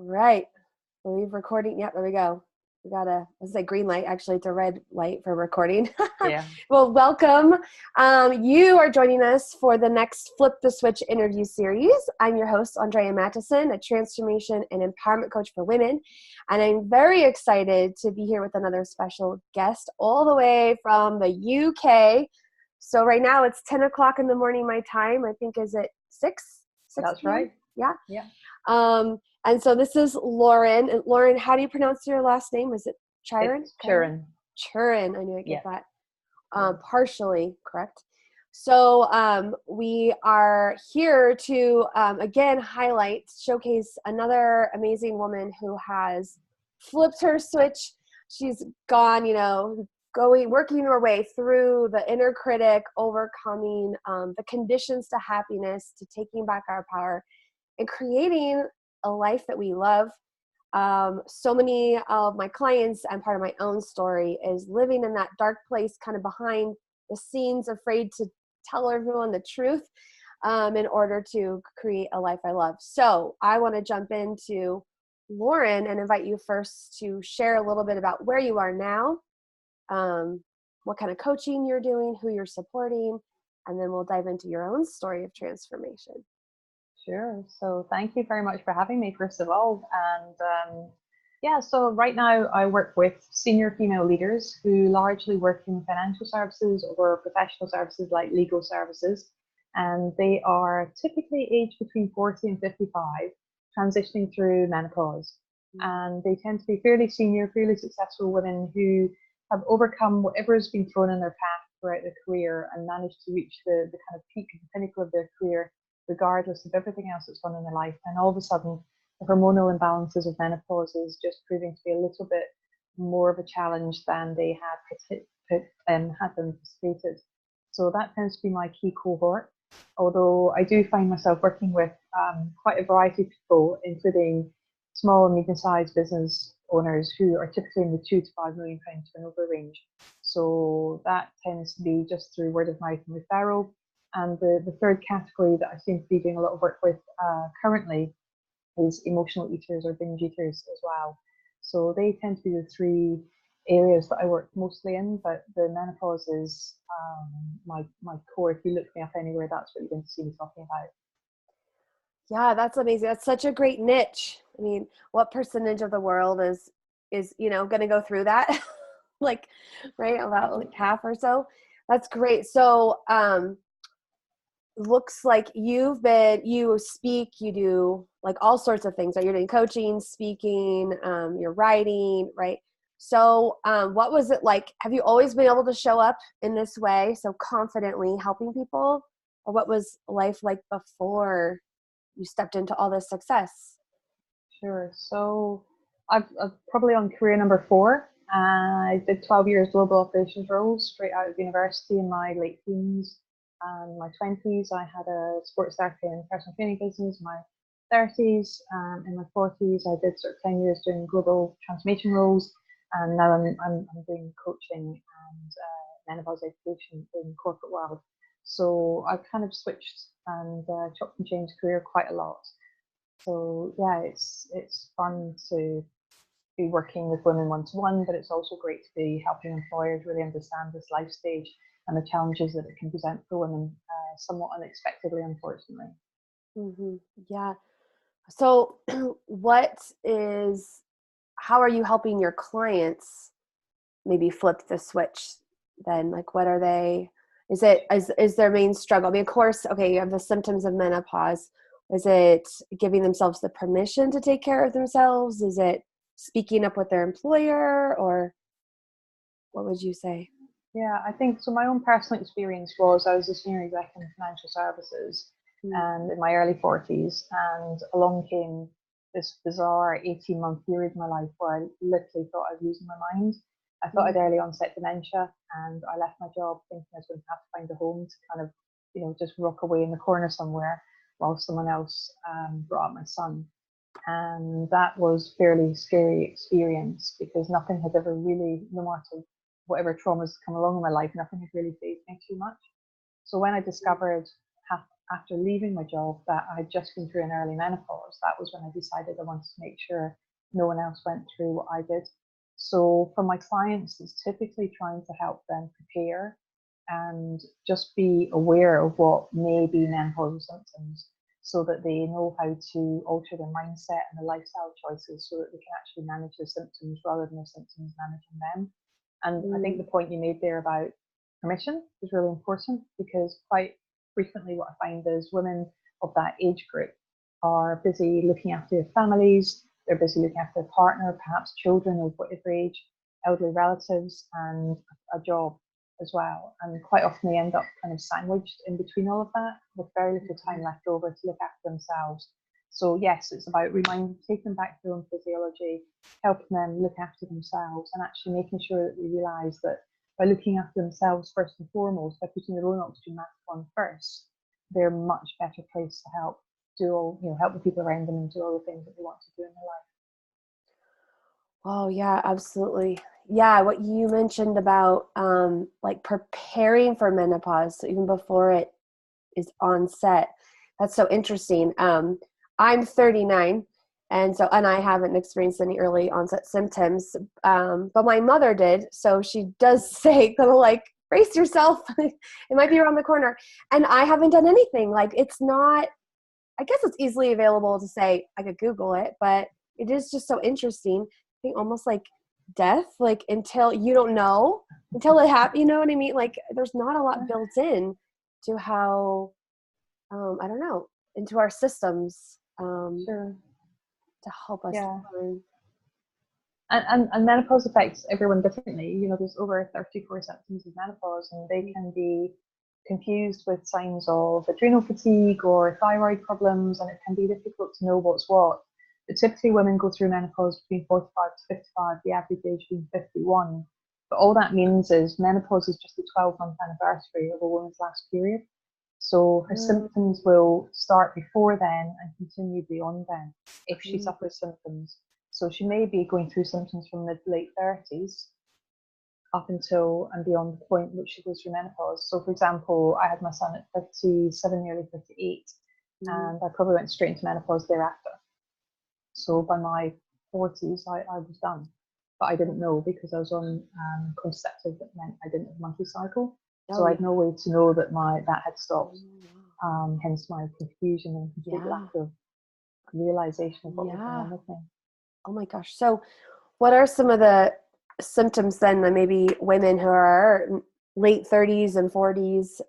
Right. Believe recording. Yep, there we go. We got this is a green light. Actually, it's a red light for recording. Yeah. Well, welcome. You are joining us for the next Flip the Switch interview series. I'm your host, Andrea Mattison, a transformation and empowerment coach for women. And I'm very excited to be here with another special guest all the way from the UK. So right now it's 10 o'clock in the morning, my time. I think, is it 6? 6 That's p.m.? right. Yeah. Yeah. And so this is Lauren. And Lauren, how do you pronounce your last name? Is it Chiren? It's Chiren. Chiren. I knew I'd get Yeah. that partially correct. So we are here to, again, showcase another amazing woman who has flipped her switch. She's gone, working her way through the inner critic, overcoming the conditions to happiness, to taking back our power, and creating a life that we love. So many of my clients, and part of my own story, is living in that dark place, kind of behind the scenes, afraid to tell everyone the truth in order to create a life I love. So I want to jump into Lauren and invite you first to share a little bit about where you are now, what kind of coaching you're doing, who you're supporting, and then we'll dive into your own story of transformation. Sure. So thank you very much for having me, first of all. And so right now I work with senior female leaders who largely work in financial services or professional services like legal services. And they are typically aged between 40 and 55, transitioning through menopause. And they tend to be fairly senior, fairly successful women who have overcome whatever has been thrown in their path throughout their career and managed to reach the kind of peak and pinnacle of their career, regardless of everything else that's gone in their life. And all of a sudden, the hormonal imbalances of menopause is just proving to be a little bit more of a challenge than they had anticipated. So that tends to be my key cohort. Although I do find myself working with quite a variety of people, including small and medium-sized business owners who are typically in the £2 to £5 million turnover range. So that tends to be just through word of mouth and referral. And the third category that I seem to be doing a lot of work with currently is emotional eaters or binge eaters as well. So they tend to be the three areas that I work mostly in, but the menopause is my core. If you look me up anywhere, that's what you're going to see me talking about. Yeah, that's amazing. That's such a great niche. I mean, what percentage of the world is going to go through that? Like, right, about like half or so. That's great. So looks like you speak, you do like all sorts of things, right? You're doing coaching, speaking, you're writing, right? So what was it like? Have you always been able to show up in this way, so confidently helping people? Or what was life like before you stepped into all this success? Sure. So I've probably on career number 4. I did 12 years global operations roles straight out of university in my late teens and my 20s. I had a sports therapy and personal training business in my 30s. In my 40s, I did sort of 10 years doing global transformation roles. And now I'm doing coaching and menopause education in the corporate world. So I've kind of switched and chopped and changed career quite a lot. So yeah, it's fun to be working with women one-to-one, but it's also great to be helping employers really understand this life stage and the challenges that it can present for women, somewhat unexpectedly, unfortunately. Mm-hmm. Yeah. So how are you helping your clients maybe flip the switch then? Like, what are they, is their main struggle? I mean, of course, okay, you have the symptoms of menopause. Is it giving themselves the permission to take care of themselves? Is it speaking up with their employer, or what would you say? Yeah, I think so. My own personal experience was I was a senior exec in financial services and in my early 40s, and along came this bizarre 18-month period in my life where I literally thought I was losing my mind. I thought I had early onset dementia, and I left my job thinking I was going to have to find a home to kind of, just rock away in the corner somewhere while someone else brought up my son. And that was a fairly scary experience because nothing had ever really, no matter whatever traumas come along in my life, nothing had really fazed me too much. So when I discovered after leaving my job that I had just been through an early menopause. That was when I decided I wanted to make sure no one else went through what I did. So for my clients, it's typically trying to help them prepare and just be aware of what may be menopausal symptoms, so that they know how to alter their mindset and their lifestyle choices so that they can actually manage the symptoms rather than the symptoms managing them. And I think the point you made there about permission is really important, because quite frequently what I find is women of that age group are busy looking after their families, they're busy looking after their partner, perhaps children of whatever age, elderly relatives, and a job as well. And quite often they end up kind of sandwiched in between all of that with very little time left over to look after themselves. So yes, it's about taking them back to their own physiology, helping them look after themselves, and actually making sure that they realise that by looking after themselves first and foremost, by putting their own oxygen mask on first, they're much better placed to help help the people around them and do all the things that they want to do in their life. Oh yeah, absolutely. Yeah, what you mentioned about like preparing for menopause, so even before it is onset, that's so interesting. I'm 39, and I haven't experienced any early onset symptoms, but my mother did. So she does say, kind of like, brace yourself, it might be around the corner. And I haven't done anything. Like, it's not, I guess it's easily available to say, I could Google it, but it is just so interesting. I think almost like death, like until you don't know, until it happens, you know what I mean? Like, there's not a lot built in to how, I don't know, into our systems Sure. to help us. Yeah. And menopause affects everyone differently. There's over 34 symptoms of menopause, and they can be confused with signs of adrenal fatigue or thyroid problems, and it can be difficult to know what's what. But typically women go through menopause between 45 to 55, the average age being 51. But all that means is menopause is just the 12-month anniversary of a woman's last period. So her symptoms will start before then and continue beyond then if she suffers symptoms. So she may be going through symptoms from mid to late 30s up until and beyond the point which she goes through menopause. So for example, I had my son at 37, nearly 38, and I probably went straight into menopause thereafter. So by my 40s, I was done. But I didn't know, because I was on contraceptive that meant I didn't have a monthly cycle. So I had no way to know that that had stopped. Hence my confusion and complete lack of realization of what was going on with me. Oh my gosh. So what are some of the symptoms then that maybe women who are late 30s and 40s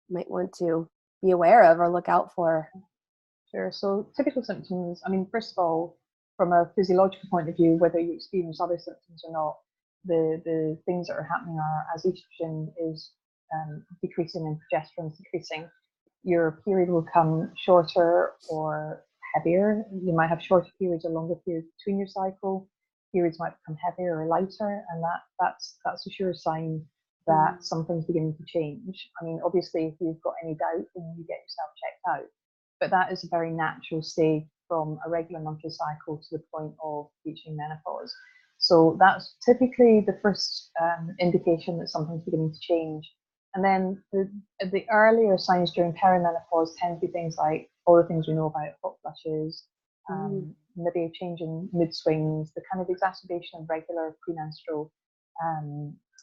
might want to be aware of or look out for? Sure. So typical symptoms, first of all, from a physiological point of view, whether you experience other symptoms or not, the things that are happening are, as estrogen is decreasing and progesterone is decreasing, your period will come shorter or heavier. You might have shorter periods or longer periods between your cycle. Periods might become heavier or lighter, and that's a sure sign that something's beginning to change. Obviously, if you've got any doubt, then you get yourself checked out. But that is a very natural stage from a regular monthly cycle to the point of reaching menopause. So that's typically the first indication that something's beginning to change. And then the earlier signs during perimenopause tend to be things like all the things we know about, hot flushes, maybe a change in mood swings, the kind of exacerbation of regular premenstrual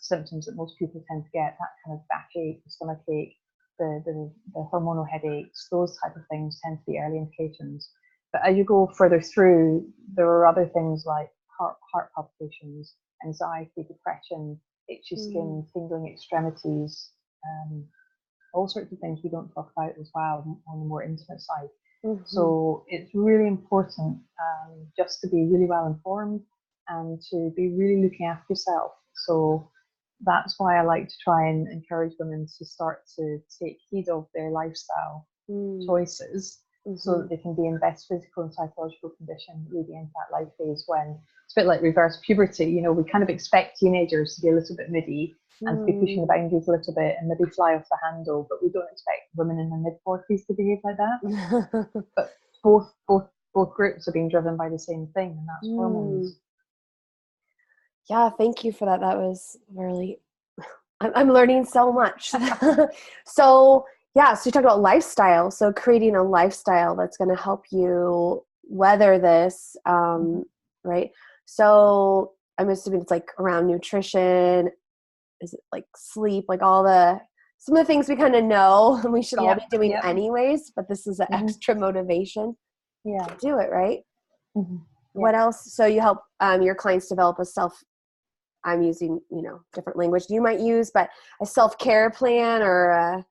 symptoms that most people tend to get, that kind of backache, stomach ache, the hormonal headaches, those type of things tend to be early indications. But as you go further through, there are other things like heart palpitations, anxiety, depression, itchy skin, tingling extremities, all sorts of things we don't talk about as well on the more intimate side. So it's really important just to be really well informed and to be really looking after yourself. So that's why I like to try and encourage women to start to take heed of their lifestyle choices, so that they can be in best physical and psychological condition leading into that life phase, when it's a bit like reverse puberty. We kind of expect teenagers to be a little bit moody and to be pushing the boundaries a little bit and maybe fly off the handle, but we don't expect women in their mid-40s to behave like that. But both groups are being driven by the same thing, and that's hormones. Yeah, thank you for that. That was really, I'm learning so much. So Yeah, so you talked about lifestyle. So creating a lifestyle that's going to help you weather this, right? So I'm assuming it's like around nutrition. Is it like sleep, like some of the things we kind of know and we should all be doing anyways, but this is an extra motivation to do it, right? What else? So you help your clients develop I'm using, different language you might use, but a self-care plan or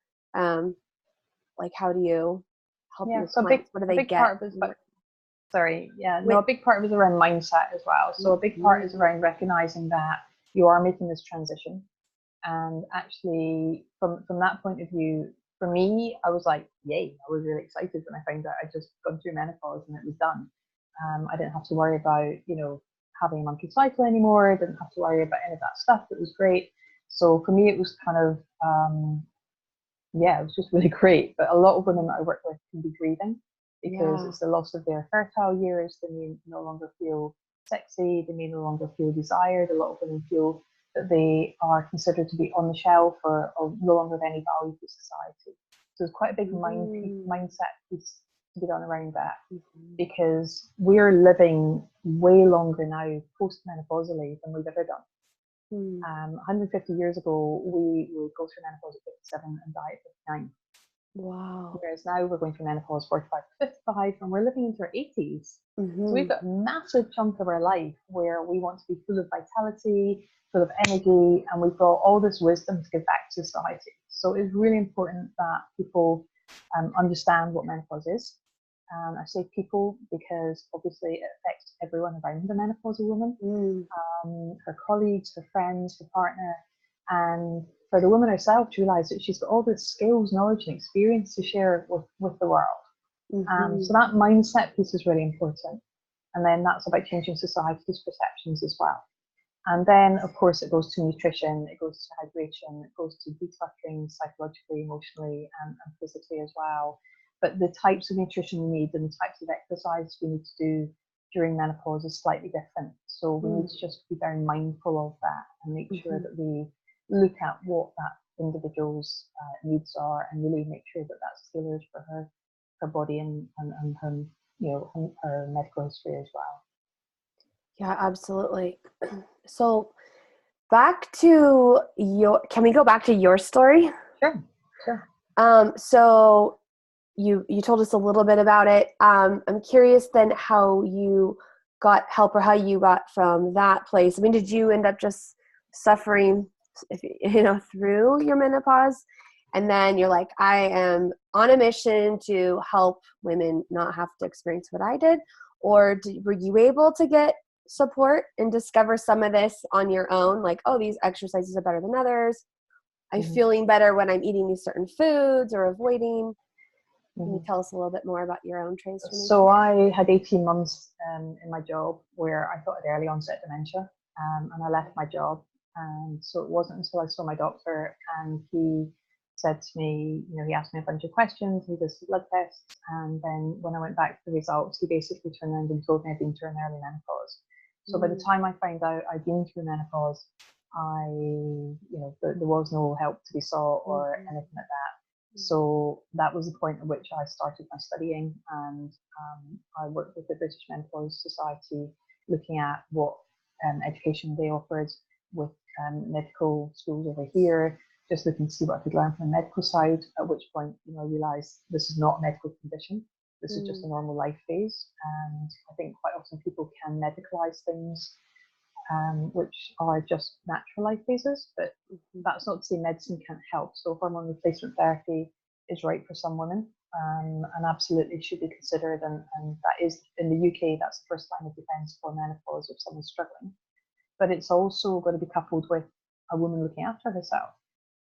like how do you help your clients? What do they get? A big part of it is around mindset as well. So a big part is around recognizing that you are making this transition. And actually, from that point of view, for me, I was like, yay, I was really excited when I found out I'd just gone through menopause and it was done. I didn't have to worry about, having a monthly cycle anymore. I didn't have to worry about any of that stuff. It was great. So for me, it was kind of, it was just really great. But a lot of women that I work with can be grieving because it's the loss of their fertile years. They may no longer feel sexy. They may no longer feel desired. A lot of women feel that they are considered to be on the shelf or no longer of any value to society. So there's quite a big mindset piece to be done around that because we're living way longer now post-menopausally than we've ever done. 150 years ago, we would go through menopause at 57 and die at 59. Wow. Whereas now we're going through menopause 45 to 55 and we're living into our 80s. So we've got a massive chunk of our life where we want to be full of vitality, full of energy, and we've got all this wisdom to give back to society. So it's really important that people understand what menopause is. I say people because obviously it affects everyone around the menopausal woman, her colleagues, her friends, her partner, and for the woman herself to realise that she's got all the skills, knowledge, and experience to share with the world. So that mindset piece is really important. And then that's about changing society's perceptions as well. And then, of course, it goes to nutrition, it goes to hydration, it goes to decluttering psychologically, emotionally, and physically as well. But the types of nutrition we need and the types of exercise we need to do during menopause is slightly different. So we need to just be very mindful of that and make sure that we look at what that individual's needs are and really make sure that that's tailored for her body and her, her medical history as well. Yeah, absolutely. So can we go back to your story? Sure. So you told us a little bit about it. I'm curious then how you got help or how you got from that place. I mean, did you end up just suffering, through your menopause? And then you're like, I am on a mission to help women not have to experience what I did. Or were you able to get support and discover some of this on your own? Like, oh, these exercises are better than others. I'm feeling better when I'm eating these certain foods or avoiding. Can you tell us a little bit more about your own transformation? So I had 18 months in my job where I thought I had early onset dementia, and I left my job. And so it wasn't until I saw my doctor and he said to me, he asked me a bunch of questions, he did some blood tests, and then when I went back to the results, he basically turned around and told me I'd been through an early menopause. So by the time I found out I'd been through menopause, there was no help to be sought or anything like that. So that was the point at which I started my studying, and I worked with the British Menopause Society, looking at what education they offered with medical schools over here, just looking to see what I could learn from the medical side, at which point I realised this is not a medical condition, this is just a normal life phase. And I think quite often people can medicalise things which are just natural life phases, but that's not to say medicine can't help. So hormone replacement therapy is right for some women, and absolutely should be considered, and that is, in the UK, that's the first line of defence for menopause if someone's struggling. But it's also got to be coupled with a woman looking after herself.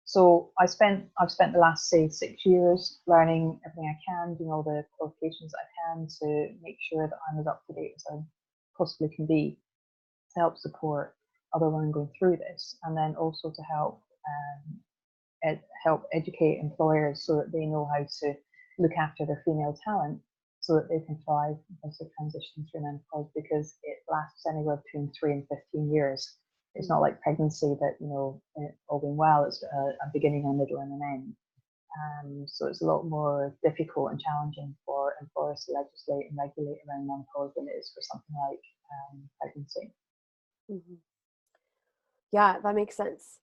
So I've spent the last, say, 6 years learning everything I can, doing all the qualifications that I can to make sure that I'm as up to date as I possibly can be, to help support other women going through this, and then also to help educate employers so that they know how to look after their female talent so that they can thrive as they transition through menopause, because it lasts anywhere between 3 and 15 years. It's not like pregnancy that, all being well, it's a beginning, a middle, and an end. So it's a lot more difficult and challenging for employers to legislate and regulate around menopause than it is for something like pregnancy. Mm-hmm. Yeah, that makes sense.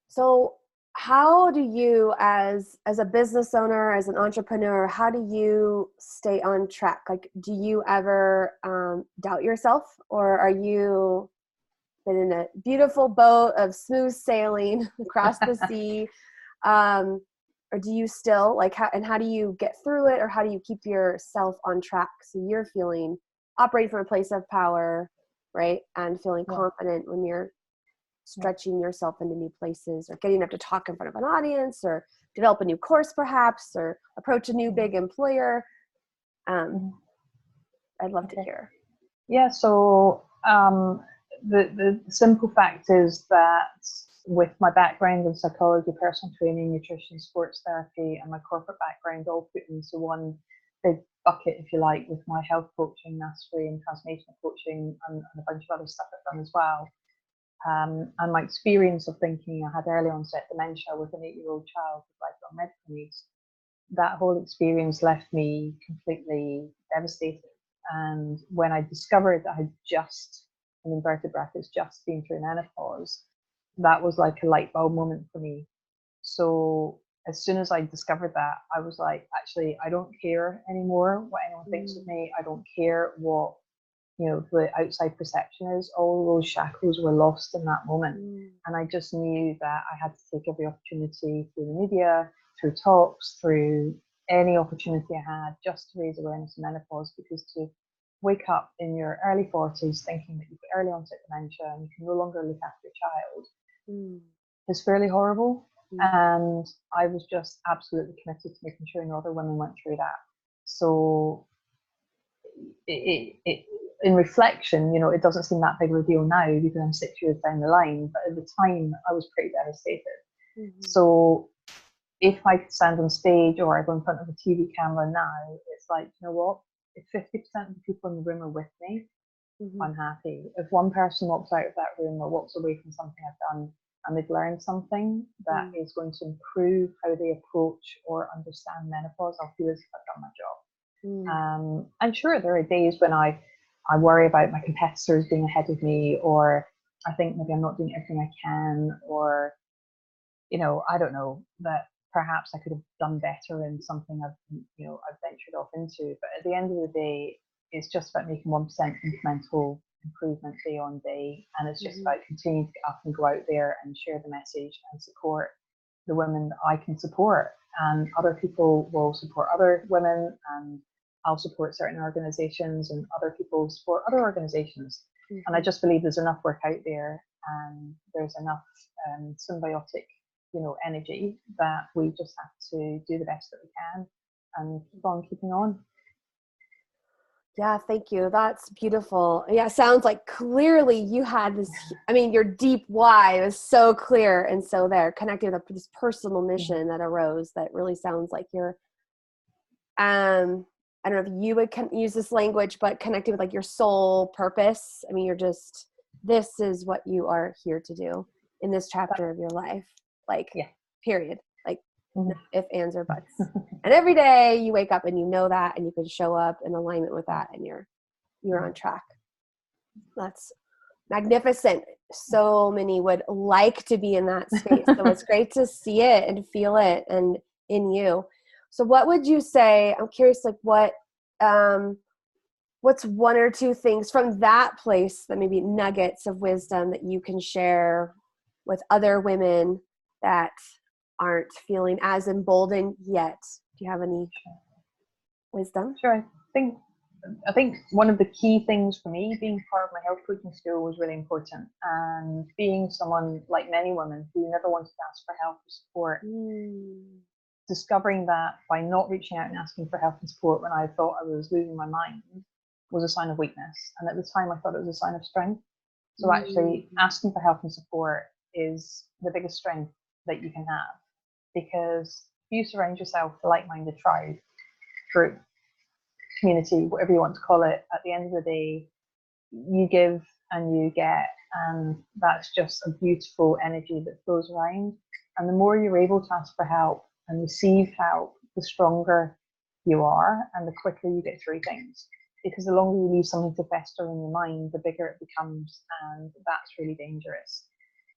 So how do you, as a business owner, as an entrepreneur, how do you stay on track? Like, do you ever doubt yourself, or are you been in a beautiful boat of smooth sailing across the sea? Or do you still like, how do you get through it, or how do you keep yourself on track so you're operating from a place of power, right? And feeling confident when you're stretching yourself into new places, or getting up to talk in front of an audience, or develop a new course perhaps, or approach a new big employer. I'd love to hear. Yeah, so the simple fact is that with my background in psychology, personal training, nutrition, sports therapy, and my corporate background all put into one big bucket, if you like, with my health coaching, mastery and transformational coaching, and a bunch of other stuff I've done as well. And my experience of thinking I had early onset dementia with an 8-year-old child with lifelong medical needs, that whole experience left me completely devastated. And when I discovered that I had just, in inverted brackets, just been through menopause, that was like a light bulb moment for me. So as soon as I discovered that, I was like, actually, I don't care anymore what anyone thinks of me. I don't care what, the outside perception is. All those shackles were lost in that moment. And I just knew that I had to take every opportunity through the media, through talks, through any opportunity I had, just to raise awareness of menopause, because to wake up in your early 40s thinking that you've got early onset dementia and you can no longer look after your child is fairly horrible. And I was just absolutely committed to making sure no other women went through that. So in reflection, it doesn't seem that big of a deal now because I'm 6 years down the line, but at the time I was pretty devastated. So if I could stand on stage or I go in front of a TV camera now, it's like, you know what, if 50% of the people in the room are with me, I'm happy. If one person walks out of that room or walks away from something I've done and they've learned something that is going to improve how they approach or understand menopause, I'll feel as if I've done my job. I'm sure there are days when I worry about my competitors being ahead of me, or I think maybe I'm not doing everything I can, or, I don't know, that perhaps I could have done better in something I've ventured off into. But at the end of the day, it's just about making 1% incremental improvement day on day. And it's just about continuing to get up and go out there and share the message and support the women that I can support. And other people will support other women, and I'll support certain organizations, and other people support other organizations. And I just believe there's enough work out there, and there's enough symbiotic, energy, that we just have to do the best that we can and keep on keeping on. Yeah, thank you. That's beautiful. Yeah, sounds like clearly you had this, your deep why was so clear and so there, connected with this personal mission that arose that really sounds like you're, I don't know if you would use this language, but connected with like your soul purpose. You're just, this is what you are here to do in this chapter of your life. Period. No ifs, ands, or buts. And every day you wake up and you know that, and you can show up in alignment with that, and you're on track. That's magnificent. So many would like to be in that space. So it's great to see it and feel it and in you. So what would you say, I'm curious, what's one or two things from that place that maybe nuggets of wisdom that you can share with other women that aren't feeling as emboldened yet? Do you have any wisdom? Sure. I think one of the key things for me, being part of my health coaching school, was really important. And being someone like many women who never wanted to ask for help or support, discovering that by not reaching out and asking for help and support when I thought I was losing my mind was a sign of weakness. And at the time I thought it was a sign of strength. So actually asking for help and support is the biggest strength that you can have, because if you surround yourself with a like-minded tribe, group, community, whatever you want to call it, at the end of the day, you give and you get, and that's just a beautiful energy that flows around. And the more you're able to ask for help, and receive help, the stronger you are and the quicker you get through things. Because the longer you leave something to fester in your mind, the bigger it becomes, and that's really dangerous.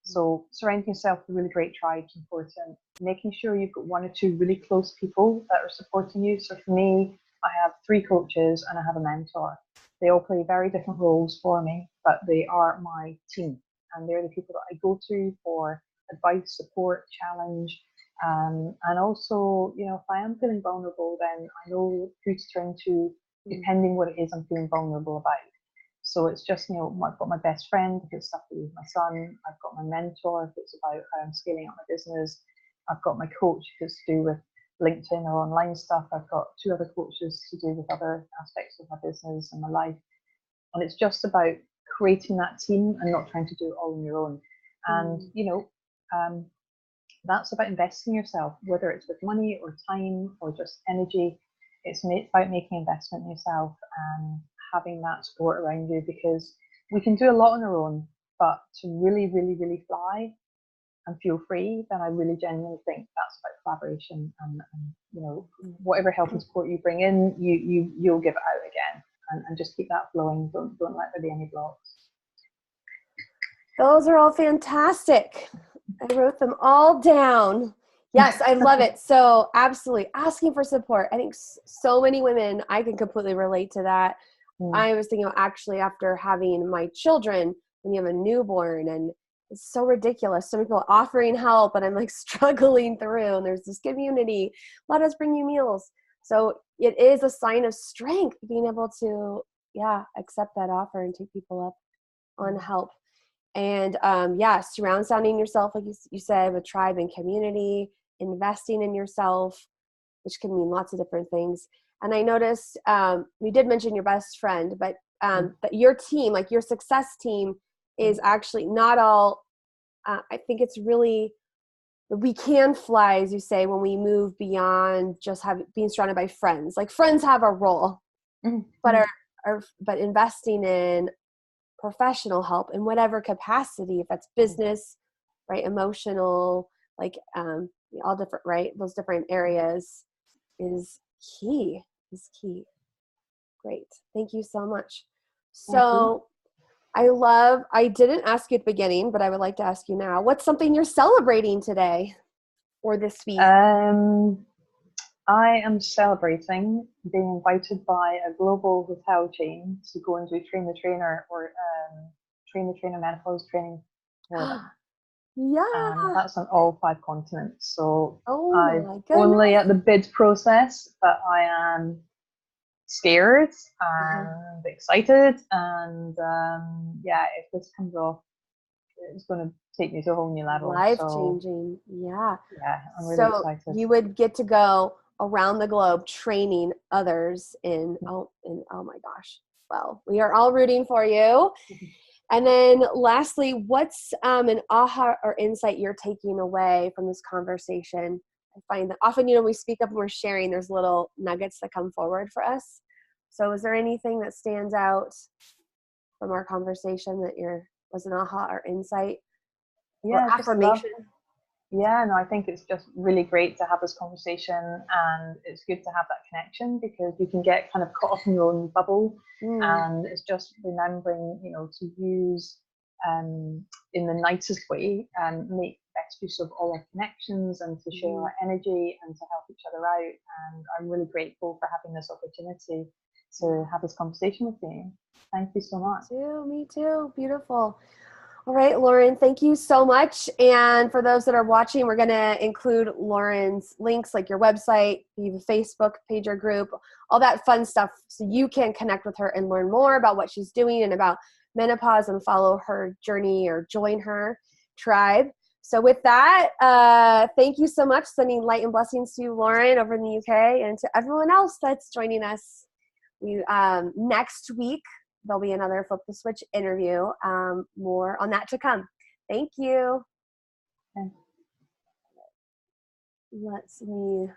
So surrounding yourself with a really great tribe is important. Making sure you've got 1 or 2 really close people that are supporting you. So for me, I have 3 coaches and I have a mentor. They all play very different roles for me, but they are my team. And they're the people that I go to for advice, support, challenge. And also, you know, if I am feeling vulnerable, then I know who to turn to, depending what it is I'm feeling vulnerable about. So it's just, you know, I've got my best friend if it's stuff to do with my son. I've got my mentor if it's about how I'm scaling up my business. I've got my coach if it's to do with LinkedIn or online stuff. I've got 2 other coaches to do with other aspects of my business and my life. And it's just about creating that team and not trying to do it all on your own. And, you know, that's about investing in yourself, whether it's with money or time or just energy. It's about making investment in yourself and having that support around you, because we can do a lot on our own, but to really, really, really fly and feel free, then I really genuinely think that's about collaboration and you know, whatever help and support you bring in, you'll give it out again, and just keep that flowing. Don't let there be any blocks. Those are all fantastic. I wrote them all down. Yes, I love it. So absolutely asking for support. I think so many women, I can completely relate to that. I was thinking actually after having my children, when you have a newborn, and it's so ridiculous. So many people offering help and I'm like struggling through, and there's this community. Let us bring you meals. So it is a sign of strength being able to, accept that offer and take people up on help. And sounding yourself, like you said, with tribe and community, investing in yourself, which can mean lots of different things. And I noticed you did mention your best friend, but that your team, like your success team, is actually not all. I think it's really, we can fly, as you say, when we move beyond just being surrounded by friends. Like friends have a role, but but investing in professional help in whatever capacity, if that's business, right, emotional, like all different, right, those different areas is key. Great. Thank you so much. So I didn't ask you at the beginning, but I would like to ask you now, what's something you're celebrating today or this week? I am celebrating being invited by a global hotel chain to go and do train the trainer menopause training for them. And that's on all 5 continents. So I'm only at the bid process, but I am scared and excited. And if this comes off, it's going to take me to a whole new level. Life-changing. Yeah, I'm really excited. So you would get to go around the globe training others in oh my gosh. Well, we are all rooting for you. And then lastly, what's an aha or insight you're taking away from this conversation? I find that often, we speak up and we're sharing, there's little nuggets that come forward for us. So is there anything that stands out from our conversation that was an aha or insight or affirmation? I think it's just really great to have this conversation, and it's good to have that connection, because you can get kind of caught up in your own bubble, and it's just remembering, to use in the nicest way and make best use of all our connections and to share our energy and to help each other out. And I'm really grateful for having this opportunity to have this conversation with you. Thank you so much. Me too. Beautiful. All right, Lauren, thank you so much. And for those that are watching, we're going to include Lauren's links, like your website, you have a Facebook page or group, all that fun stuff, so you can connect with her and learn more about what she's doing and about menopause and follow her journey or join her tribe. So with that, thank you so much. Sending light and blessings to you, Lauren, over in the UK, and to everyone else that's joining us. Next week, there'll be another Flip the Switch interview. More on that to come. Thank you. Okay. Let's see.